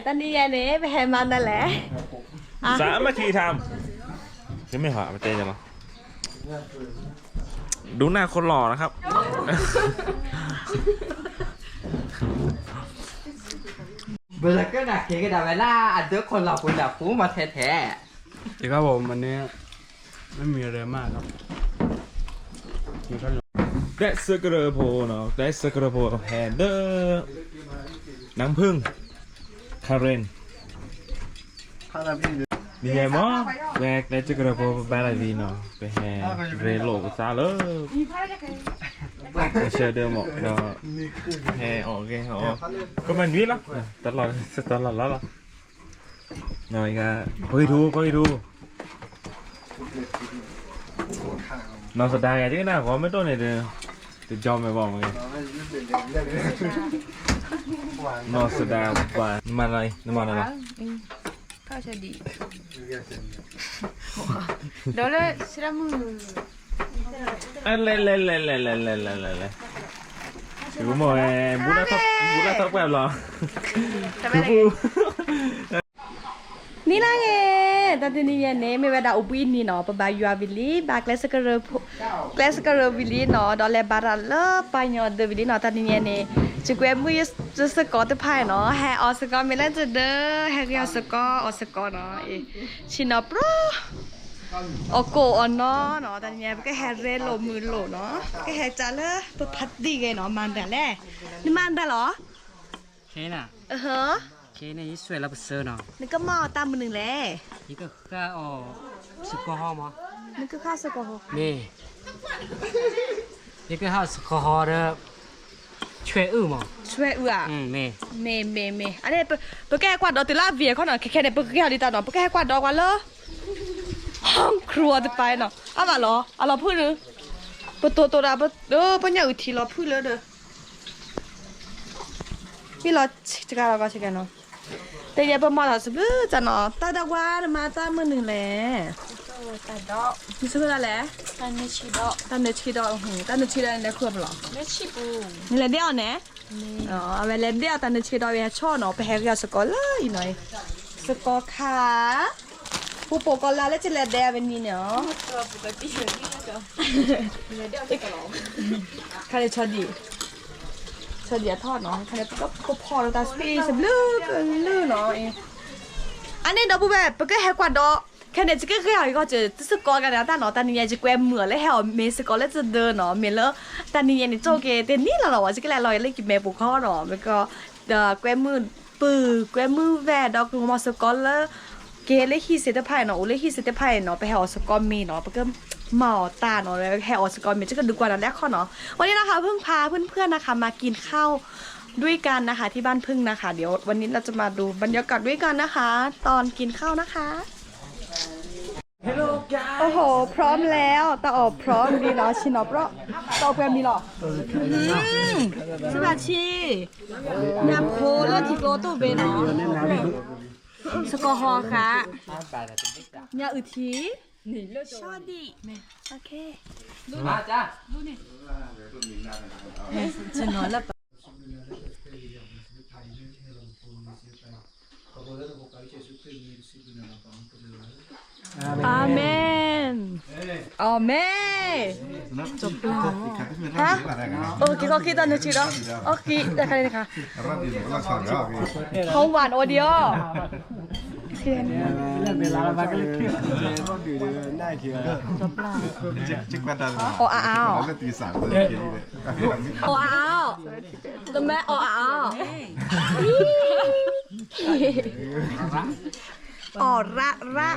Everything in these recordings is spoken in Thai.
ตอนนี้ยันนี่ไปแฮมันนั่นแหละ3 นาทีทำยังไม่หอมาเจอจังหรอดูหน้าคนหล่อนะครับเวลาก็หนักเกกันแต่เวลาอันเดอร์คนเราคนแบบฟูมาแท้ๆดีครับผมวันนี้ไม่มีอะไรมากครับมีขนมได้สกระโพเนาะได้สกระโพแฮนเดอร์น้ำผึ้งคาเรนดีไงมั้งแบกได้สกระโพไปอะไรดีเนาะไปแฮเรโลซาเลยเชื่อเดิมหมดเนาะแฮโอเคอ๋อก็มันวิ่งแล้วตลอดแล้วหรอหน่อยก็คุยดูนอนสดายอย่างที่น่าขอไม่ต้นเลยเด้อจะยอมไม่บอกเลยนอนสดายว่าน้ำมันอะไรข้าวชาดีเดี๋ยวเลยชิลามืออะไรกูมองบุญละทับแบบหรอนี่ละไงตอนนี้ยันนี่ไม่เวลาอุบินี่เนาะปะบายูอาวิลีบาเกลสกเรวิลีเนาะดอลเลบาราเลปายอเดวิลีเนาะตอนนี้ยันนี่จะเก็บมือจะสกอตพายเนาะแฮออสกอไม่เล่นจะเด้อแฮเรียสกอสกอเนาะชินอปโรโอโกอเนาะตอนนี้ก็แฮเรโลมือโลเนาะก็แฮจ้าเลยปะพัดดีไงเนาะมันแต่แรกนี่มันแต่หรอเคน่ะฮะเคนี่สวยแล้วเปเนาะนี่ก็หม้อตามมือหนึ่งแหละนี่ก็ข้าวสกอฮอมั้งนี่ก็ข้าวสกอฮอนี่ก็ข้าวสกอฮอเด้อช่วยมั้งช่วยอ่ะเมอันนี้ปะแก้กวาดดอกติลาเวียเขาหน่อยแค่เนี่ยปะแก้ดีตาหน่อยปะแก้กวาดดอกวันเลยห้องครัวจะไปเนาะเอามาเหรอเอาเราพูดเลยปะตัวดาปะปะเนี่ยอุทีเราพูดเลยเด้อพี่เราจะการเราก็ใช่กันเนาะแต่ยังประมาณสักจะเนาะตาดาวามาตามือหนึ่งแหละตาดอกมีชื่ออะไรตาเนชิดอกตาเนชิดอกตาเนชิดอกเนี่ยคืออะไรเนชิปูนี่แหละเดียวเนี่ยอ๋อเอาไปเล่นเดียวตาเนชิดอกไปชอบเนาะไปแฮกยาสกอเลยอีหน่อยสกอค่ะผู้ปกครองแล้วจะเล่นเดียวเป็นนี่เนาะปกติอย่างนี้ก็เล่นเดียวก็หรอใครชอบดีเดี๋ยวทอดเนาะคันนี้ก็พอแล้วแต่สปีสลื่นเนาะอันนี้เราพูดแบบก็แค่กว่าดอกแค่นี้จะก็แค่เอาอีกก็จะสกอกันนะแต่เนาะแต่นี่จะแกวเหมือนแล้วแค่เมสกอแล้วจะเดินเนาะเมแล้วแต่นี่นี่โจเกเต็นนี่ละเราจะก็เลยลอยเล่นกินเมปุข้อเนาะแล้วก็แกวมือแกวมือแวดดอกมาสกอแล้วเกเลยฮีเซตไพเนาะเลยฮีเซตไพเนาะไปให้อสกอมีเนาะก็หมอตาเนาะแล้วแค่ออสกอร์เมจะก็ดูกว่านั้นแรกข้อเนาะวันนี้นะคะเพิ่งพาเพื่อนๆนะคะมากินข้าวด้วยกันนะคะที่บ้านพึ่งนะคะเดี๋ยววันนี้เราจะมาดูบรรยากาศด้วยกันนะคะ ตอนกินข้าวนะคะโอ้โหพร้อมแล้วตาออกพร้อมดีเนาะชินอบเนาะตาออกแบบนี้หรอสวัสดีน้ำโคแล้วจิโกตู้เบเนาะสกอฮอค่ะยาอึทีชอบดีโอเคมาจ้าจะนอนแล้วอาเมนอาเมนจบแล้วฮะโอเคก็คิดตอนนี้ชิโร่โอเคได้ค่ะได้ค่ะของหวานโอเดียโอ้อ้าวโอ้อ้าวตัวแม่โอ้อ้าวออระแล้ว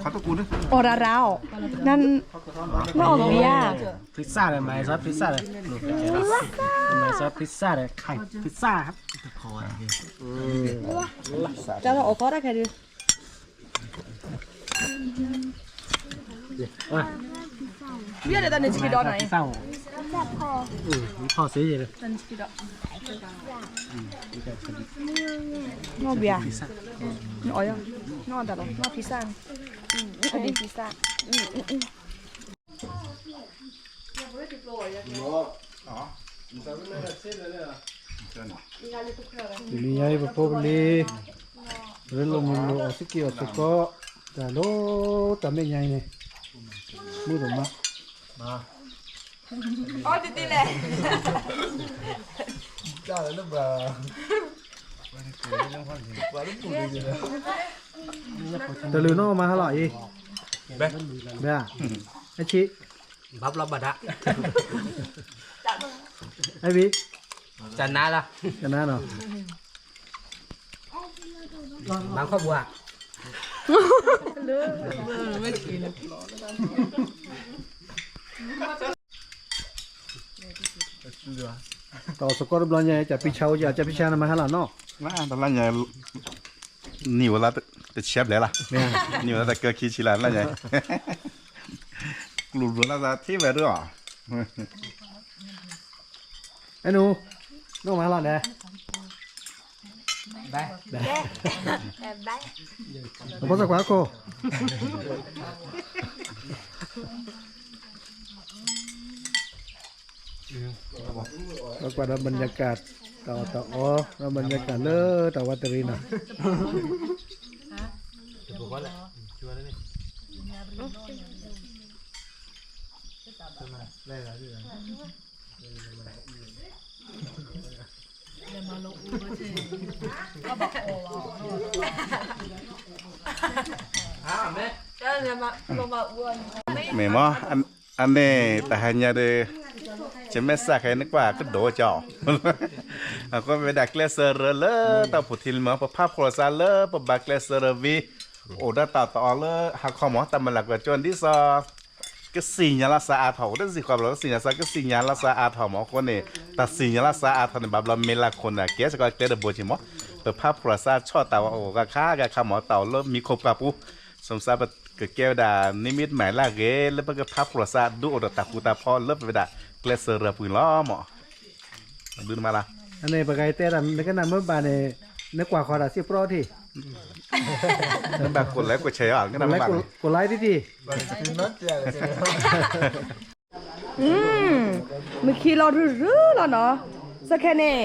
เขาตะกูนะออระเรานั่นไม่ออกเบียพิซซ่าเลยไหมซอสพิซซ่าเลยไหมซอสพิซซ่าเลยไข่พิซซ่าครับจะเราออกก็ได้แค่ดูเบี้ยเดี๋ยวตอนนี้จะกินดอนไหนพอซื้อเลยตอนนี้จะกินดอนนอเบียนอยังนอแต่หรอนอพิซซ่าอันนี้พิซซ่า Ini ya ibu beli. Belum mau sikit suka. Kalau tapi yang ini. Mudah mak. Oh di sini. Jangan lupa. Terlalu no mahal lagi. Dah. Aci. bắp lắm bà đã Ai biết. chăn ná ra Cái nào nào. bán khoai bùa Tao sekolah belanja capi cau je, capi cau nama halal no. Nah, tadi nya nhiều là tự chép đấy là nhiều là cơ khí chỉ là nhỉ lùn lùn là ra thế về nữa Anh nu, nó mà halal nè. đây Apa sah aku aku? Pada banyakkan tahu oh, banyakkan le tahu terina. mẹ mò anh này tại hai nhà đây chỉ mấy xác cái nước quả cứ đổ chảo có về đặt laser lơ tao phụ thìn mà pháp phổ lơ bạc laser vi ổ đã tạo lơ hàng kho mỏ tao mà là cái chuyện đi sao cái xì nhà là sa thầu đó gìความรู้xì nhà sa cái xì nhà là sa thầuหมอคนนี่แต่xì nhà là sa thầuนี่แบบเราเมล่าคนน่ะเกี่ยวกับเตะบัวจิหมอเปิดภาพโทรศัพท์ชอบเต่าโอ้กะค้ากะคำหมอเต่าเริ่มมีครบกับปุ๊สมศักดิ์ก็แก้วดานิมิตหมายละเกแล้วก็ภาพโทรศัพท์ดูอดตากูตาพอเริ่มไปด่าเกลเซอร์ปืนล้อหมอดูมาละ Anh này bagai teran, mereka nama bane nak kuah kau dah si pro thi. นั่นแบบกดไลค์กดแชร์อ่ะก็นำ Kulai บัง kulai di thi. เมื่อกี้เรารื้อแล้วเนาะสักแค่นี้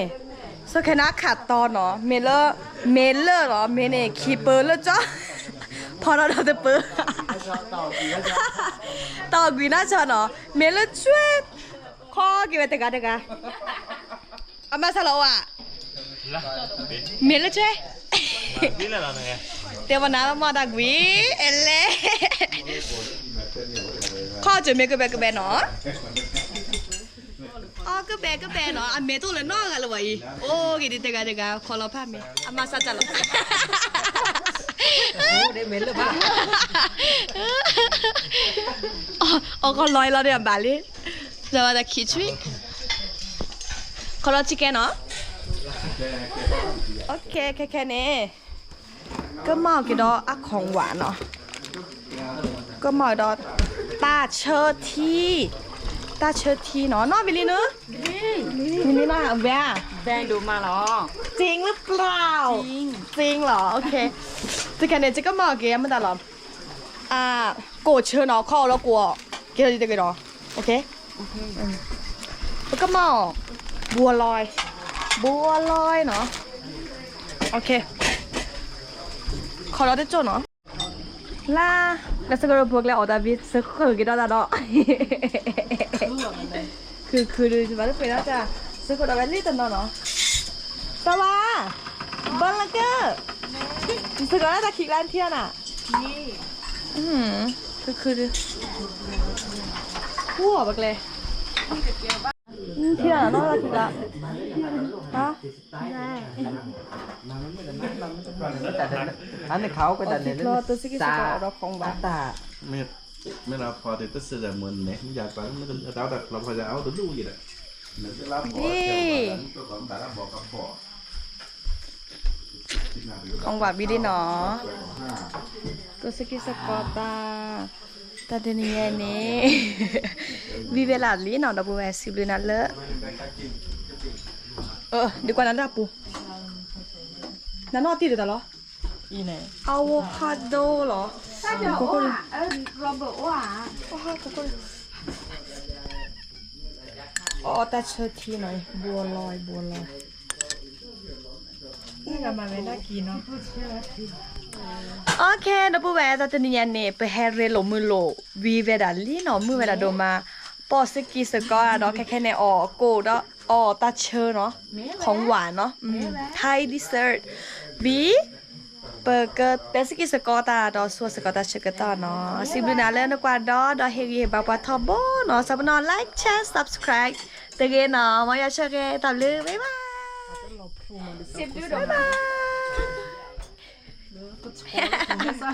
สักแค่นักขัดตอนเนาะเมเลอร์เหรอเมเน่คีเปอร์แล้วจ้ะพอเราจะเปิดต่อกุยน่าชอบเนาะเมเลอร์ช่วยข้อกี่วันเตะกันอามาสโลอ่ะเมเลอร์ช่วยเดี๋ยววันนั้นมาดักวิเอเล่ข้อจะเมก็แบบเนาะอ๋อก็แบบเนาะอันเมตัวเลยน้องกันเลยวะอีโอ้กี่ดีเตะขอเราภาพเมอามาสัจจะหรอđể mến là ba อ๋อก็ลอยเราเดี๋ยวบาลีจะว่าจะคิดช่วยขอเราชิคเก้นเนาะโอเคแค่นี้ก็มากี่ดอกอะของหวานเนาะก็มาดอกตาเชิดที่เนาะน้องบิลลี่เนอะบิลลี่น่ะแวะ แบงดูมาหรอ จริงหรือเปล่าจริงเหรอโอเคจะแค่นี้จะก็มากี่ยังไม่ได้หรอโกเชิญเนาะเข้าแล้วกลัวกี่เราจะได้กี่ดอกโอเคแล้วก็มาบัวลอยเนาะโอเคขอเราได้จดเนาะล่าแล้วสักเราพวกเราออกดาวิดสักคนกี่ดอกดอกคือดูจะมาได้ไปแล้วจ้ะสักคนเราไปรีดตันเนาะสวัสดีบอลลังเกอร์สักคนน่าจะขี่ร้านเที่ยวน่ะคือหัวบักเลยเที่ยวน่าจะขี่ละฮะ anh này khâu cái đợt này รอตัวสิกิสกอเราของบ้าน ta ไม่เราพอแต่ตื่นแต่เหมือนเนี่ยไม่อยากไปไม่ต้องเอาแต่เราพอจะเอาตัวลูกอยู่เลยเหมือนจะรับบอกตัวของแต่ละบอกกับพ่อ ของหวานบิลลี่เนาะตัวสกิสกอตาเดนีเอนี่วิเวลาลีเนาะดับเบิลแอซิบเลยนั่นเลยดีกว่านั้นดับปูนั่นนอตีเดี๋ยวเหรออีไหนอะโวคาโดเหรอโกโก้โรเบิร์ตว่าโอ้โหโกโก้อ๋อแต่เชิดทีหน่อยบัวลอย กับมันไม่น่ากินเนาะ โอเคดับเบิลแวร์ตอนนี้เนี่ยไปแฮร์เรลมือโลวีเวดาลีเนาะมือเวดาโดมาปอสกีสกอร์เนาะแค่ในออโกดออตาเชอเนาะของหวานเนาะไทยดิเซอร์ตบีเบอร์เกอร์เตสกีสกอตาดอสัวสกอตาเชกตาเนาะซิบลูนาเลนกว่าดอเฮรีบาปาทอโบเนาะสับนอนไลค์แชร์ subscribe เตเกเนาะมายาเชเกตาลือบ๊ายบายบ๊ายบาย